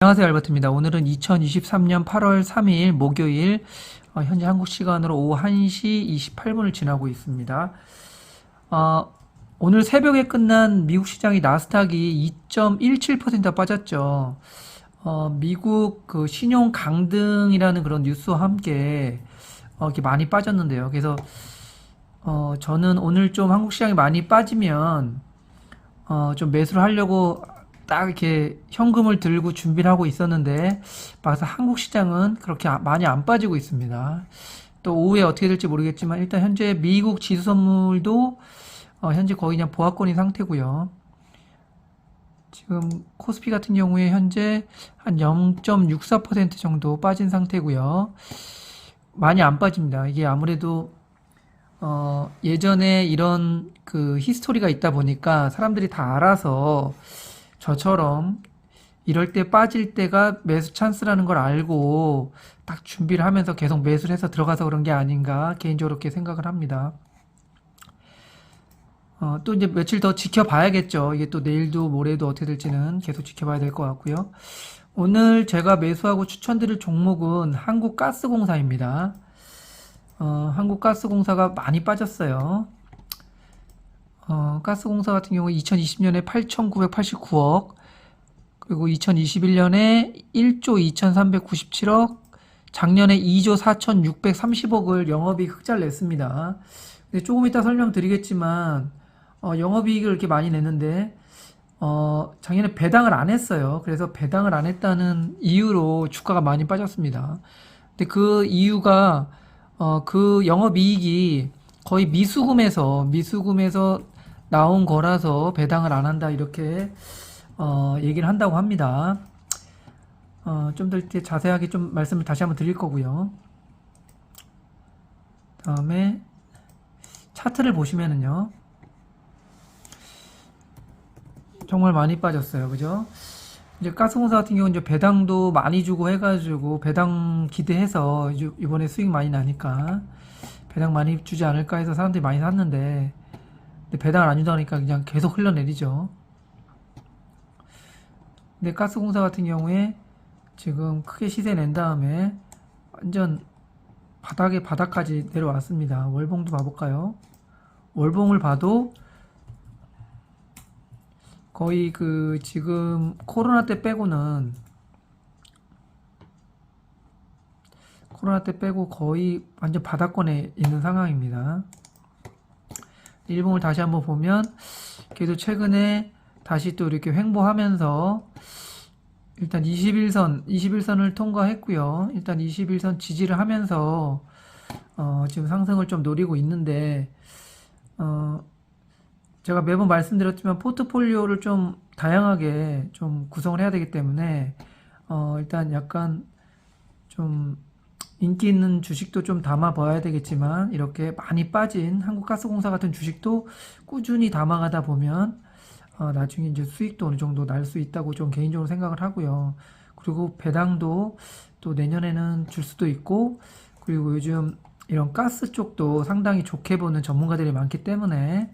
안녕하세요, 알버트입니다. 오늘은 2023년 8월 3일 목요일, 현재 한국 시간으로 오후 1시 28분을 지나고 있습니다. 오늘 새벽에 끝난 미국 시장이 나스닥이 2.17% 빠졌죠. 미국 그 신용 강등이라는 그런 뉴스와 함께 이렇게 많이 빠졌는데요. 그래서 저는 오늘 좀 한국 시장이 많이 빠지면 좀 매수를 하려고 딱 이렇게 현금을 들고 준비를 하고 있었는데 막상 한국 시장은 그렇게 많이 안 빠지고 있습니다. 또 오후에 어떻게 될지 모르겠지만 일단 현재 미국 지수 선물도 현재 거의 그냥 보합권인 상태고요. 지금 코스피 같은 경우에 현재 한 0.64% 정도 빠진 상태고요. 많이 안 빠집니다. 이게 아무래도 예전에 이런 그 히스토리가 있다 보니까 사람들이 다 알아서 저처럼 이럴 때 빠질 때가 매수 찬스라는 걸 알고 딱 준비를 하면서 계속 매수를 해서 들어가서 그런 게 아닌가 개인적으로 그렇게 생각을 합니다. 또 이제 며칠 더 지켜봐야겠죠. 이게 또 내일도 모레도 어떻게 될지는 계속 지켜봐야 될 것 같고요. 오늘 제가 매수하고 추천드릴 종목은 한국가스공사입니다. 한국가스공사가 많이 빠졌어요. 가스공사 같은 경우 2020년에 8,989억, 그리고 2021년에 1조 2,397억, 작년에 2조 4,630억을 영업이익 흑자를 냈습니다. 근데 조금 이따 설명드리겠지만, 영업이익을 이렇게 많이 냈는데, 작년에 배당을 안 했어요. 그래서 배당을 안 했다는 이유로 주가가 많이 빠졌습니다. 근데 그 이유가, 그 영업이익이 거의 미수금에서 나온 거라서 배당을 안 한다 이렇게 얘기를 한다고 합니다. 좀 더 이렇게 자세하게 좀 말씀을 다시 한번 드릴 거고요. 다음에 차트를 보시면은요, 정말 많이 빠졌어요, 그죠? 이제 가스공사 같은 경우는 이제 배당도 많이 주고 해가지고 배당 기대해서 이번에 수익 많이 나니까 배당 많이 주지 않을까 해서 사람들이 많이 샀는데, 근데 배당을 안 준다 하니까 그냥 계속 흘러내리죠. 근데 가스공사 같은 경우에 지금 크게 시세 낸 다음에 완전 바닥까지 내려왔습니다. 월봉도 봐볼까요? 월봉을 봐도 거의 그 지금 코로나 때 빼고는 거의 완전 바닥권에 있는 상황입니다. 일봉을 다시 한번 보면 그래도 최근에 다시 또 이렇게 횡보하면서 일단 21선을 통과했고요. 일단 21선 지지를 하면서 지금 상승을 좀 노리고 있는데 제가 매번 말씀드렸지만 포트폴리오를 좀 다양하게 좀 구성을 해야 되기 때문에 일단 약간 좀 인기 있는 주식도 좀 담아 봐야 되겠지만 이렇게 많이 빠진 한국가스공사 같은 주식도 꾸준히 담아가다 보면 나중에 이제 수익도 어느 정도 날 수 있다고 좀 개인적으로 생각을 하고요. 그리고 배당도 또 내년에는 줄 수도 있고, 그리고 요즘 이런 가스 쪽도 상당히 좋게 보는 전문가들이 많기 때문에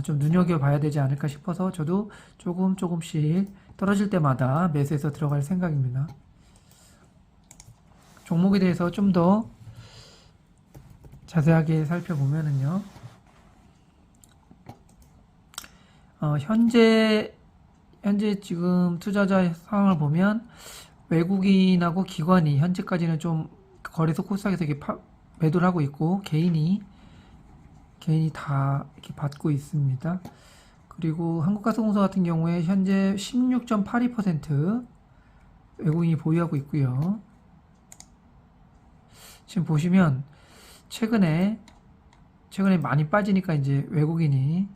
좀 눈여겨봐야 되지 않을까 싶어서 저도 조금씩 떨어질 때마다 매수해서 들어갈 생각입니다. 종목에 대해서 좀 더 자세하게 살펴보면은요, 현재 지금 투자자 상황을 보면 외국인하고 기관이 현재까지는 좀 거래소 코스닥에서 이렇게 매도를 하고 있고 개인이 다 이렇게 받고 있습니다. 그리고 한국가스공사 같은 경우에 현재 16.82% 외국인이 보유하고 있고요. 지금 보시면 최근에 많이 빠지니까 이제 외국인이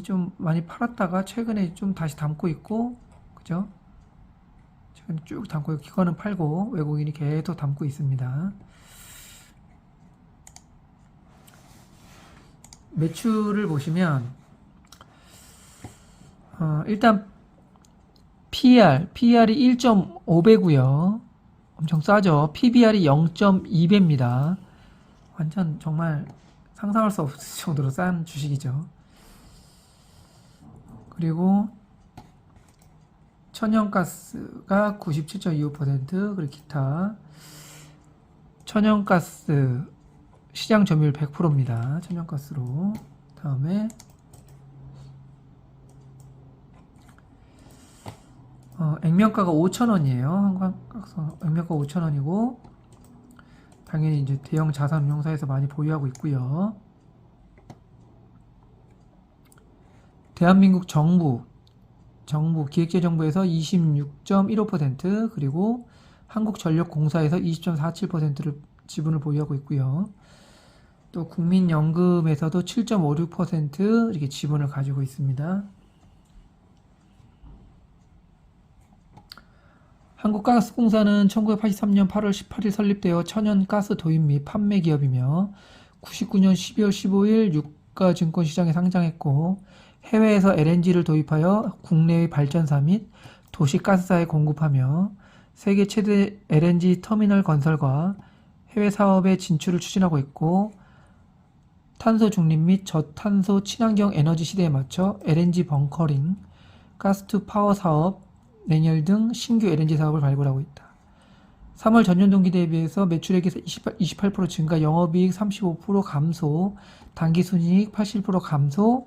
좀 많이 팔았다가 최근에 좀 다시 담고 있고, 그죠? 최근에 쭉 담고 있고, 기관은 팔고 외국인이 계속 담고 있습니다. 매출을 보시면 일단 PER이 1.5배고요. 엄청 싸죠. PBR이 0.2배입니다. 완전 정말 상상할 수 없을 정도로 싼 주식이죠. 그리고 천연가스가 97.25%, 그리고 기타. 천연가스 시장 점유율 100%입니다. 천연가스로. 다음에 액면가가 5,000원이에요. 한국가스 액면가 5,000원이고 당연히 이제 대형 자산운용사에서 많이 보유하고 있고요. 대한민국 정부 기획재정부에서 26.15%, 그리고 한국전력공사에서 20.47%를 지분을 보유하고 있고요. 또 국민연금에서도 7.56% 이렇게 지분을 가지고 있습니다. 한국가스공사는 1983년 8월 18일 설립되어 천연가스 도입 및 판매 기업이며 99년 12월 15일 유가증권 시장에 상장했고 해외에서 LNG를 도입하여 국내의 발전사 및 도시가스사에 공급하며 세계 최대 LNG 터미널 건설과 해외 사업의 진출을 추진하고 있고 탄소 중립 및 저탄소 친환경 에너지 시대에 맞춰 LNG 벙커링, 가스 투 파워 사업, 냉열 등 신규 LNG 사업을 발굴하고 있다. 3월 전년 동기 대비해서 매출액에서 28% 증가, 영업이익 35% 감소, 당기순이익 81% 감소,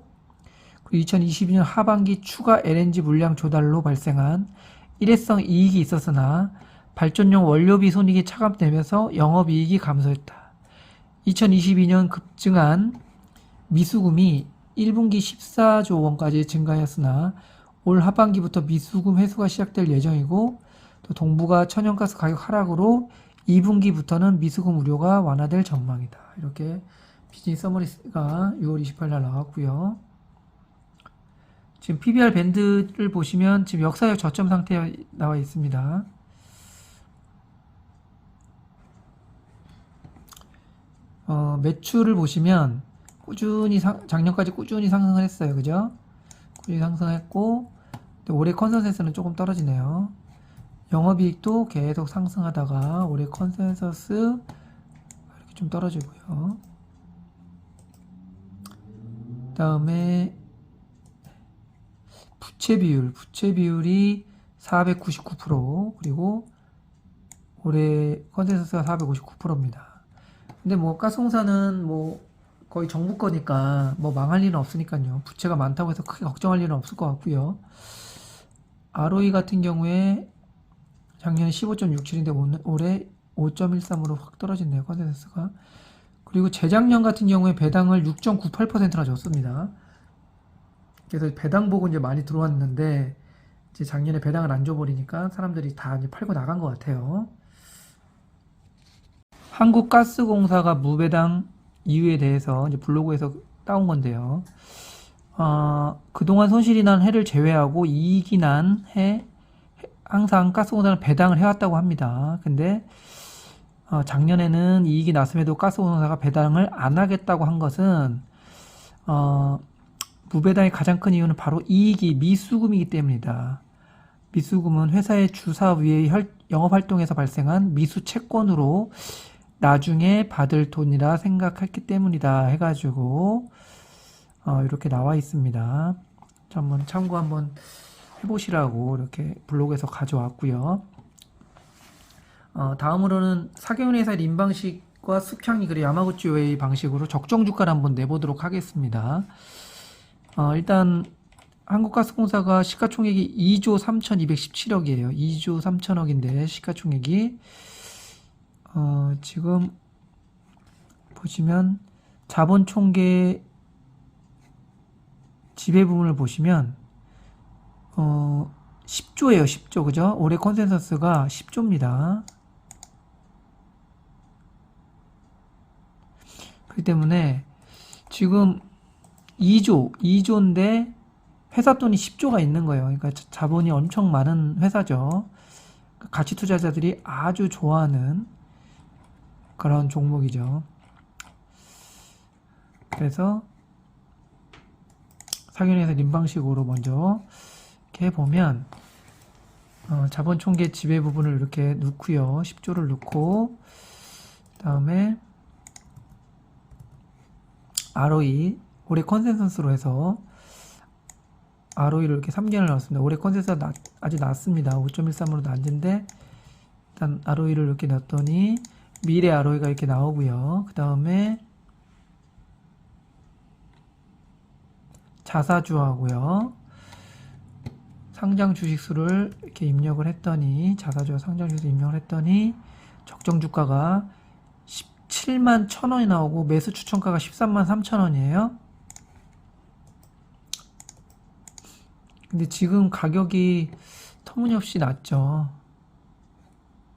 그리고 2022년 하반기 추가 LNG 물량 조달로 발생한 일회성 이익이 있었으나 발전용 원료비 손익이 차감되면서 영업이익이 감소했다. 2022년 급증한 미수금이 1분기 14조 원까지 증가하였으나 올 하반기부터 미수금 회수가 시작될 예정이고 또 동부가 천연가스 가격 하락으로 2분기부터는 미수금 우려가 완화될 전망이다. 이렇게 비즈니스 서머리가 6월 28일 날 나왔고요. 지금 PBR 밴드를 보시면 지금 역사적 저점 상태에 나와 있습니다. 매출을 보시면 꾸준히 작년까지 꾸준히 상승을 했어요. 그죠? 꾸준히 상승했고 올해 컨센서스는 조금 떨어지네요. 영업이익도 계속 상승하다가 올해 컨센서스 이렇게 좀 떨어지고요. 다음에 부채 비율이 499%, 그리고 올해 컨센서스가 459%입니다. 근데 뭐 가스공사는 뭐 거의 정부 거니까 뭐 망할 일은 없으니까요. 부채가 많다고 해서 크게 걱정할 일은 없을 것 같고요. ROE 같은 경우에 작년에 15.67인데 올해 5.13으로 확 떨어졌네요. 컨센서스가. 그리고 재작년 같은 경우에 배당을 6.98%나 줬습니다. 그래서 배당 보고 이제 많이 들어왔는데 이제 작년에 배당을 안 줘버리니까 사람들이 다 이제 팔고 나간 것 같아요. 한국가스공사가 무배당 이유에 대해서 이제 블로그에서 따온 건데요. 그동안 손실이 난 해를 제외하고 이익이 난 해 항상 가스공사는 배당을 해왔다고 합니다. 근데 작년에는 이익이 났음에도 가스공사가 배당을 안 하겠다고 한 것은 무배당의 가장 큰 이유는 바로 이익이 미수금이기 때문이다. 미수금은 회사의 주사 위의 영업활동에서 발생한 미수 채권으로 나중에 받을 돈이라 생각했기 때문이다 해가지고 이렇게 나와 있습니다. 한번 참고 한번 해보시라고 이렇게 블로그에서 가져왔고요. 다음으로는 사경회사의 인방식과 숙향이 그리고 야마구치 웨이 방식으로 적정 주가를 한번 내보도록 하겠습니다. 일단 한국가스공사가 시가총액이 2조 3,217억이에요. 2조 3천억인데 시가총액이 지금 보시면 자본총계 지배 부분을 보시면 10조예요. 10조. 그죠? 올해 컨센서스가 10조입니다. 그렇기 때문에 지금 2조인데 회사 돈이 10조가 있는 거예요. 그러니까 자본이 엄청 많은 회사죠. 가치 투자자들이 아주 좋아하는 그런 종목이죠. 그래서 사견회사 인방식으로 먼저 이렇게 보면 자본 총계 지배 부분을 이렇게 넣고요. 10조를 넣고 다음에 ROE 올해 컨센서스로 해서 ROE를 이렇게 3개를 넣었습니다. 올해 컨센서스가 아주 낮습니다. 5.13으로 낮은데 일단 ROE를 이렇게 넣었더니 미래 ROE가 이렇게 나오고요. 그 다음에 자사주하고요. 상장 주식수를 이렇게 입력을 했더니 자사주와 상장 주식수 입력을 했더니 적정 주가가 17만 1,000원이 나오고 매수 추천가가 13만 3,000원이에요. 근데 지금 가격이 터무니없이 낮죠.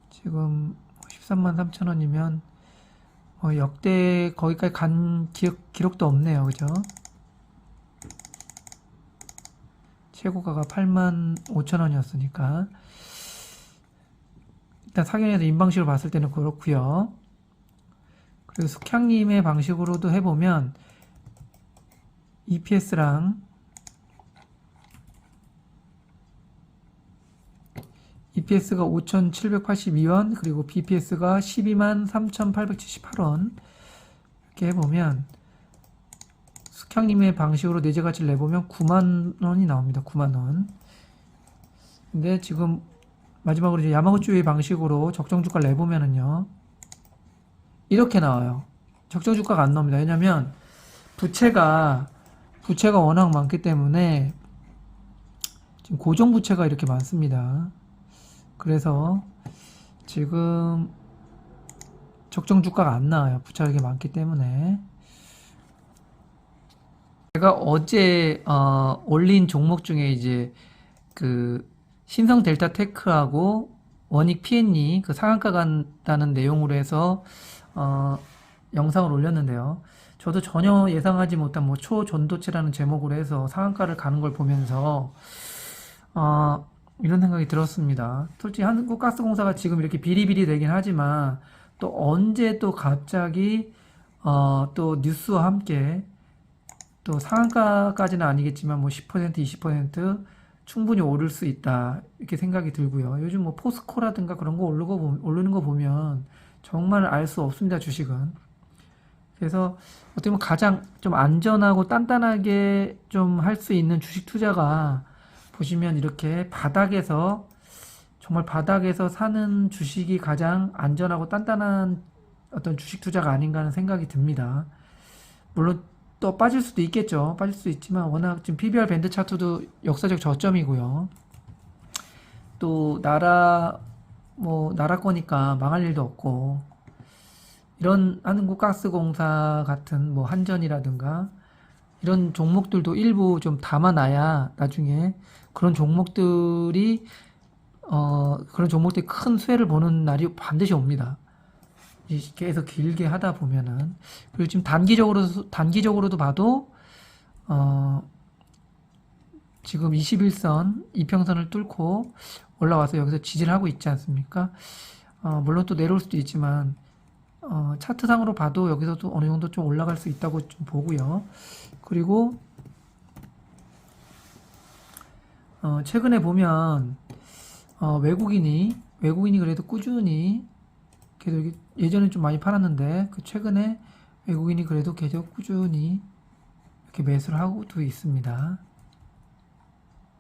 지금 13만 3,000원이면 역대 거기까지 간 기록도 없네요. 그죠? 최고가가 8만 5,000원이었으니까 일단 상현에서 인방식으로 봤을 때는 그렇고요. 그리고 숙향님의 방식으로도 해보면 EPS랑 EPS가 5,782원 그리고 BPS가 12만 3,878원 이렇게 해보면 숙향님의 방식으로 내재가치를 내보면 9만원이 나옵니다. 9만원. 근데 지금 마지막으로 이제 야마구치의 방식으로 적정주가를 내보면은요 이렇게 나와요. 적정주가가 안 나옵니다. 왜냐면 부채가 워낙 많기 때문에 지금 고정부채가 이렇게 많습니다. 그래서 지금 적정주가가 안 나와요. 부채가 이렇게 많기 때문에. 제가 어제 올린 종목 중에 이제 그 신성 델타 테크하고 원익 P&E 그 상한가 간다는 내용으로 해서 영상을 올렸는데요. 저도 전혀 예상하지 못한 뭐 초전도체라는 제목으로 해서 상한가를 가는 걸 보면서 이런 생각이 들었습니다. 솔직히 한국가스공사가 지금 이렇게 비리비리 되긴 하지만 또 언제 또 갑자기 또 뉴스와 함께 또 상한가까지는 아니겠지만 뭐 10%, 20% 충분히 오를 수 있다 이렇게 생각이 들고요. 요즘 뭐 포스코라든가 그런 거 오르는 거 보면 정말 알 수 없습니다. 주식은. 그래서 어떻게 보면 가장 좀 안전하고 단단하게 좀 할 수 있는 주식 투자가 보시면 이렇게 정말 바닥에서 사는 주식이 가장 안전하고 단단한 어떤 주식 투자가 아닌가 하는 생각이 듭니다. 물론 또 빠질 수도 있겠죠. 빠질 수도 있지만 워낙 지금 PBR 밴드 차트도 역사적 저점이고요. 또 나라 거니까 망할 일도 없고 이런 한국가스공사 같은 뭐 한전이라든가 이런 종목들도 일부 좀 담아놔야 나중에 그런 종목들이 큰 수혜를 보는 날이 반드시 옵니다. 계속 길게 하다 보면은. 그리고 지금 단기적으로도 봐도 지금 21선 이평선을 뚫고 올라와서 여기서 지지를 하고 있지 않습니까? 물론 또 내려올 수도 있지만 차트상으로 봐도 여기서도 어느 정도 좀 올라갈 수 있다고 좀 보고요. 그리고 최근에 보면 외국인이 그래도 꾸준히 계속 예전에 좀 많이 팔았는데 최근에 외국인이 그래도 계속 꾸준히 이렇게 매수를 하고도 있습니다.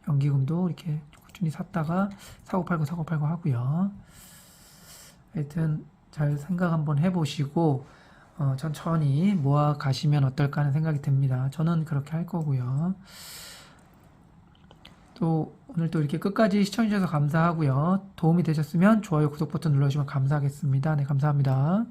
연기금도 이렇게 꾸준히 샀다가 사고 팔고 하고요. 하여튼 잘 생각 한번 해보시고 천천히 모아 가시면 어떨까 하는 생각이 듭니다. 저는 그렇게 할 거고요. 또 오늘 또 이렇게 끝까지 시청해주셔서 감사하고요. 도움이 되셨으면 좋아요, 구독 버튼 눌러주시면 감사하겠습니다. 네, 감사합니다.